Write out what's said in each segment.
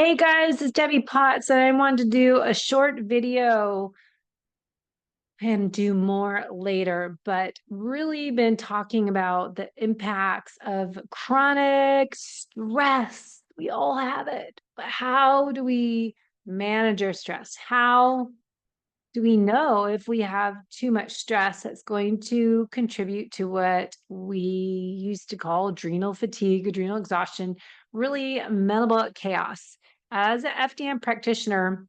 Hey guys, it's Debbie Potts, and I wanted to do a short video and do more later, but really been talking about the impacts of chronic stress. We all have it, but how do we manage our stress? How do we know if we have too much stress that's going to contribute to what we used to call adrenal fatigue, adrenal exhaustion, really metabolic chaos? As an FDN practitioner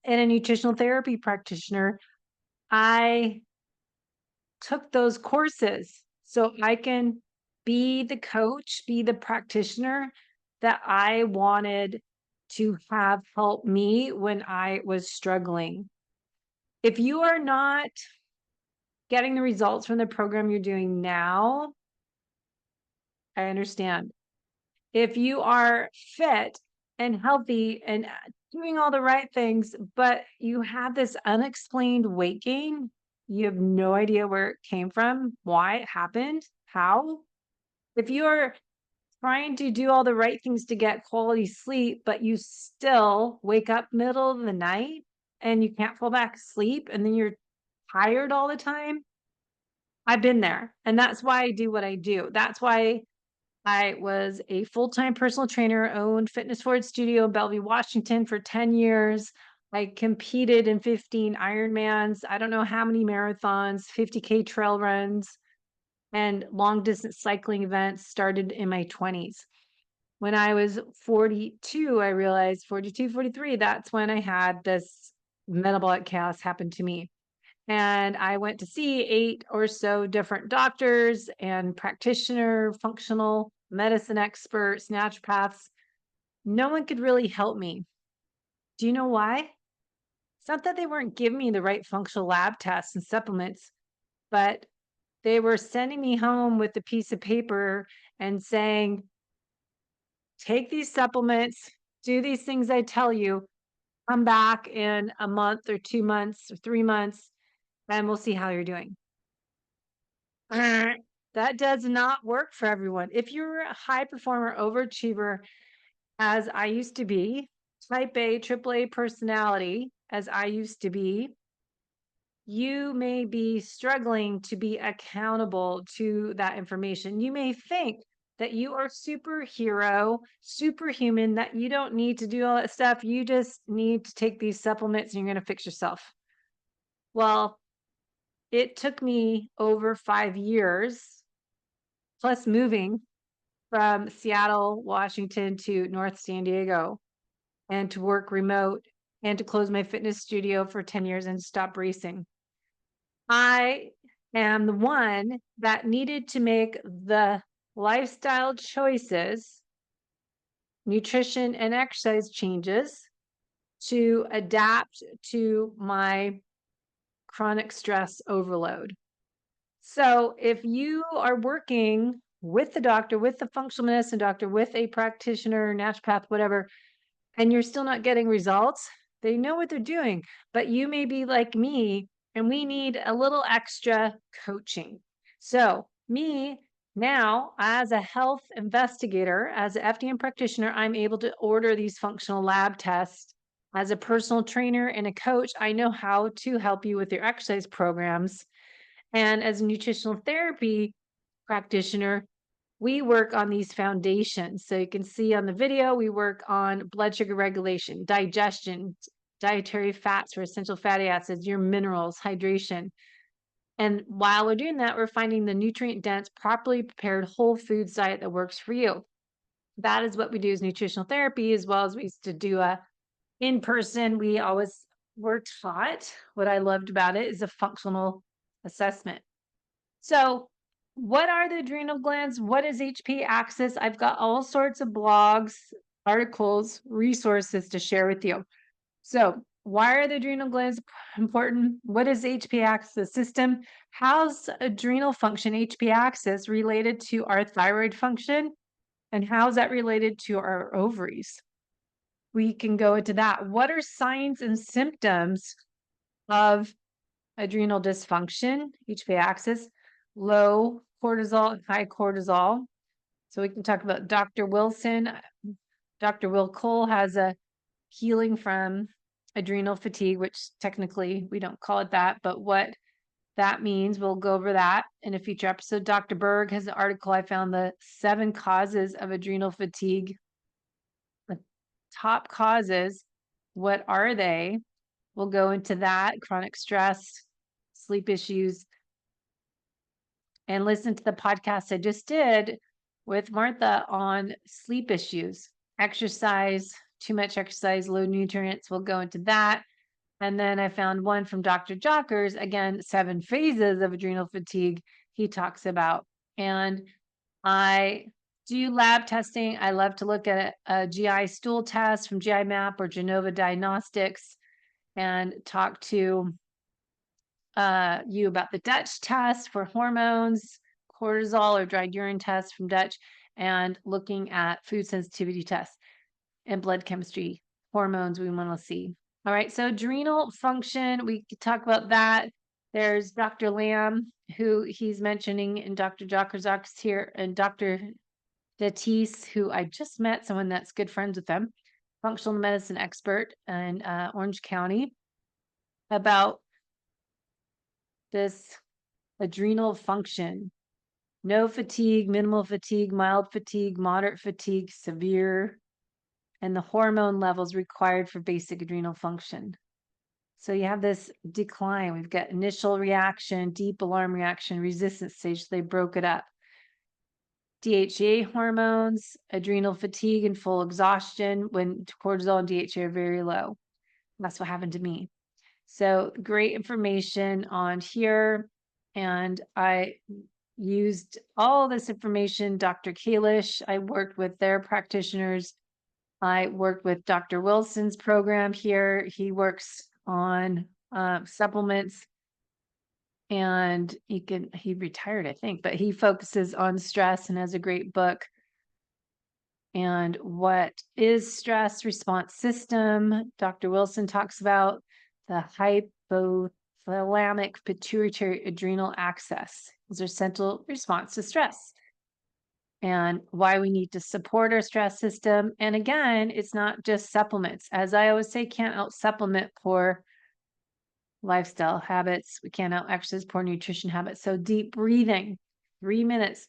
and a nutritional therapy practitioner, I took those courses so I can be the coach, be the practitioner that I wanted to have help me when I was struggling. If you are not getting the results from the program you're doing now, I understand. If you are fit and healthy and doing all the right things, but you have this unexplained weight gain, you have no idea where it came from, why it happened, how. If you are trying to do all the right things to get quality sleep, but you still wake up middle of the night and you can't fall back asleep and then you're tired all the time, I've been there. And that's why I do what I do. That's why I was a full-time personal trainer, owned Fitness Forward Studio in Bellevue, Washington for 10 years. I competed in 15 Ironmans, I don't know how many marathons, 50K trail runs, and long distance cycling events started in my 20s. When I was 42, I realized 42, 43, that's when I had this metabolic chaos happen to me. And I went to see 8 or so different doctors and practitioner, functional medicine experts, naturopaths. No one could really help me. Do you know why? It's not that they weren't giving me the right functional lab tests and supplements, but they were sending me home with a piece of paper and saying, take these supplements, do these things I tell you, come back in a month or 2 months or 3 months, and we'll see how you're doing. That does not work for everyone. If you're a high performer, overachiever, as I used to be, type A, AAA personality, as I used to be, you may be struggling to be accountable to that information. You may think that you are superhero, superhuman, that you don't need to do all that stuff. You just need to take these supplements and you're going to fix yourself. Well, it took me over 5 years, plus moving from Seattle, Washington to North San Diego, and to work remote and to close my fitness studio for 10 years and stop racing. I am the one that needed to make the lifestyle choices, nutrition and exercise changes to adapt to my chronic stress overload. So if you are working with the doctor, with the functional medicine doctor, with a practitioner, naturopath, whatever, and you're still not getting results, they know what they're doing, but you may be like me and we need a little extra coaching. So me now, as a health investigator, as an FDN practitioner, I'm able to order these functional lab tests. As a personal trainer and a coach, I know how to help you with your exercise programs. And as a nutritional therapy practitioner, we work on these foundations. So you can see on the video, we work on blood sugar regulation, digestion, dietary fats for essential fatty acids, your minerals, hydration. And while we're doing that, we're finding the nutrient dense, properly prepared whole foods diet that works for you. That is what we do as nutritional therapy, as well as we used to do a in person. We always were taught. What I loved about it is a functional assessment. So what are the adrenal glands? What is HPA Axis? I've got all sorts of blogs, articles, resources to share with you. So why are the adrenal glands important? What is HPA Axis system? How's adrenal function, HPA Axis, related to our thyroid function? And how's that related to our ovaries? We can go into that. What are signs and symptoms of adrenal dysfunction, HPA Axis? Low cortisol and high cortisol. So we can talk about Dr. Wilson. Dr. Will Cole has a healing from adrenal fatigue, which technically we don't call it that, but what that means, we'll go over that in a future episode. Dr. Berg has an article. I found the 7 causes of adrenal fatigue. The top causes, what are they? We'll go into that, chronic stress, sleep issues, and listen to the podcast I just did with Martha on sleep issues, exercise, too much exercise, low nutrients. We'll go into that. And then I found one from Dr. Jockers, again, 7 phases of adrenal fatigue he talks about. And I do lab testing. I love to look at a GI stool test from GI Map or Genova Diagnostics and talk to you about the Dutch test for hormones, cortisol or dried urine tests from Dutch, and looking at food sensitivity tests and blood chemistry, hormones we want to see. All right, so adrenal function, we could talk about that. There's Dr. Lamb, who he's mentioning, and Dr. Jockers here, and Dr. Datis, who I just met, someone that's good friends with them, functional medicine expert in Orange County, about this adrenal function. No fatigue, minimal fatigue, mild fatigue, moderate fatigue, severe, and the hormone levels required for basic adrenal function. So you have this decline. We've got initial reaction, deep alarm reaction, resistance stage. So they broke it up. DHEA hormones, adrenal fatigue and full exhaustion when cortisol and DHEA are very low. That's what happened to me. So great information on here. And I used all this information. Dr. Kalish, I worked with their practitioners. I worked with Dr. Wilson's program here. He works on supplements, and he retired, I think, but he focuses on stress and has a great book. And what is stress response system? Dr. Wilson talks about the hypothalamic pituitary adrenal axis. Those are central response to stress, and why we need to support our stress system. And again, it's not just supplements. As I always say, can't out supplement poor lifestyle habits. We can't out exercise poor nutrition habits. So deep breathing, 3 minutes,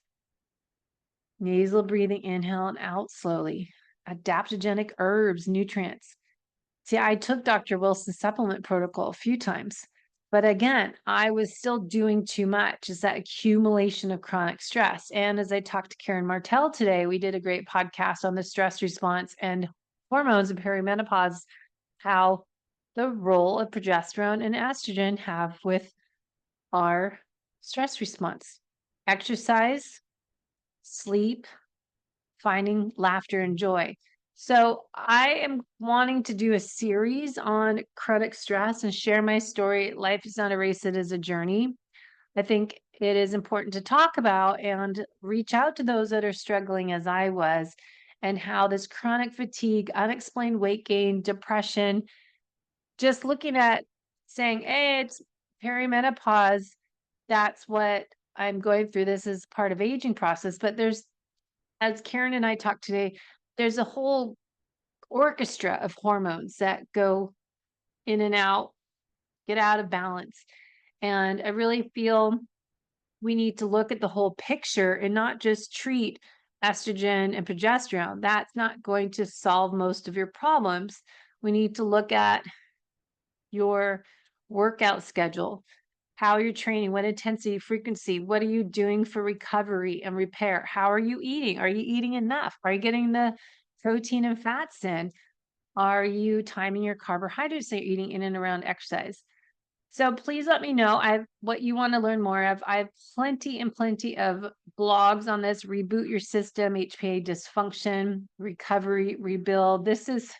nasal breathing, inhale and out slowly, adaptogenic herbs, nutrients. See, I took Dr. Wilson's supplement protocol a few times, but again, I was still doing too much. It's that accumulation of chronic stress. And as I talked to Karen Martell today, we did a great podcast on the stress response and hormones in perimenopause, how the role of progesterone and estrogen have with our stress response. Exercise, sleep, finding laughter and joy. So I am wanting to do a series on chronic stress and share my story. Life is not a race, it is a journey. I think it is important to talk about and reach out to those that are struggling as I was, and how this chronic fatigue, unexplained weight gain, depression, just looking at saying, hey, it's perimenopause. That's what I'm going through. This is part of aging process. But there's, as Karen and I talked today, there's a whole orchestra of hormones that go in and out, get out of balance. And I really feel we need to look at the whole picture and not just treat estrogen and progesterone. That's not going to solve most of your problems. We need to look at your workout schedule, how you're training, what intensity, frequency, what are you doing for recovery and repair? How are you eating? Are you eating enough? Are you getting the protein and fats in? Are you timing your carbohydrates that you're eating in and around exercise? So please let me know what you want to learn more of. I have plenty and plenty of blogs on this. Reboot your system, HPA dysfunction, recovery, rebuild. This is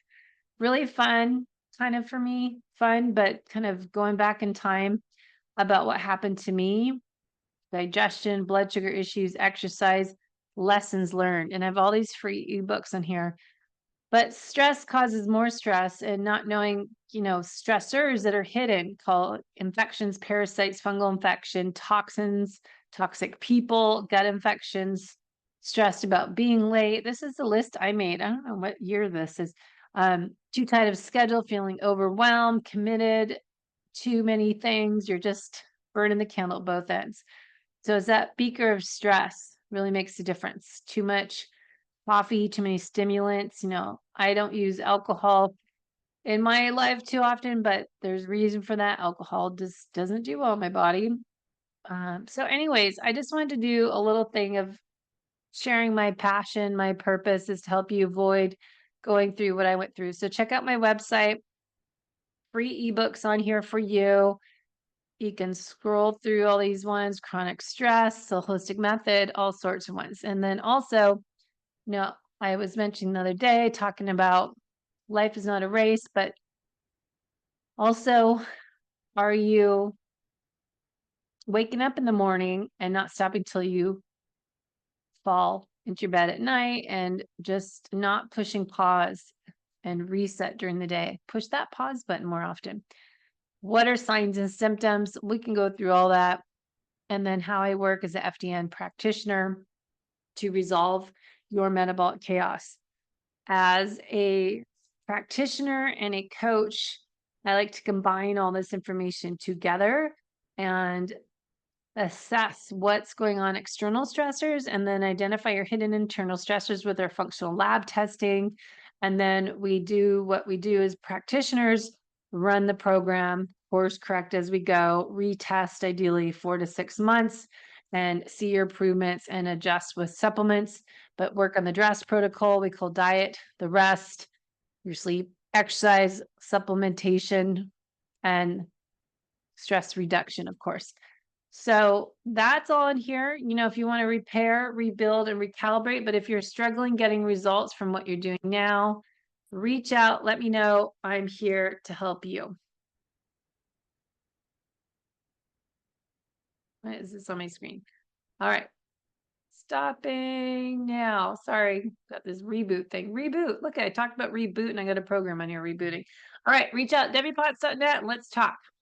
really fun, kind of for me, fun, but kind of going back in time about what happened to me, digestion, blood sugar issues, exercise, lessons learned. And I have all these free ebooks on here. But stress causes more stress, and not knowing, stressors that are hidden, called infections, parasites, fungal infection, toxins, toxic people, gut infections, stressed about being late. This is the list I made. I don't know what year this is. Too tight of schedule, feeling overwhelmed, committed, too many things. You're just burning the candle at both ends. So is that beaker of stress really makes a difference. Too much coffee, too many stimulants. I don't use alcohol in my life too often, but there's reason for that. Alcohol just doesn't do well in my body. So anyways, I just wanted to do a little thing of sharing my passion. My purpose is to help you avoid going through what I went through. So check out my website, free ebooks on here for you. You can scroll through all these ones, chronic stress, the holistic method, all sorts of ones. And then also, you know, I was mentioning the other day talking about life is not a race, but also, are you waking up in the morning and not stopping till you fall into your bed at night and just not pushing pause and reset during the day? Push that pause button more often. What are signs and symptoms? We can go through all that. And then how I work as an FDN practitioner to resolve your metabolic chaos. As a practitioner and a coach, I like to combine all this information together and assess what's going on external stressors and then identify your hidden internal stressors with our functional lab testing. And then we do what we do as practitioners, run the program, course correct as we go, retest ideally 4 to 6 months and see your improvements and adjust with supplements, but work on the DRESS protocol. We call diet, the rest, your sleep, exercise, supplementation, and stress reduction, of course. So that's all in here. If you want to repair, rebuild, and recalibrate, but if you're struggling getting results from what you're doing now, reach out, let me know. I'm here to help you. What is this on my screen? All right. Stopping now. Sorry, got this reboot thing. Reboot. Look, I talked about reboot and I got a program on here rebooting. All right, reach out, DebbiePotts.net, and let's talk.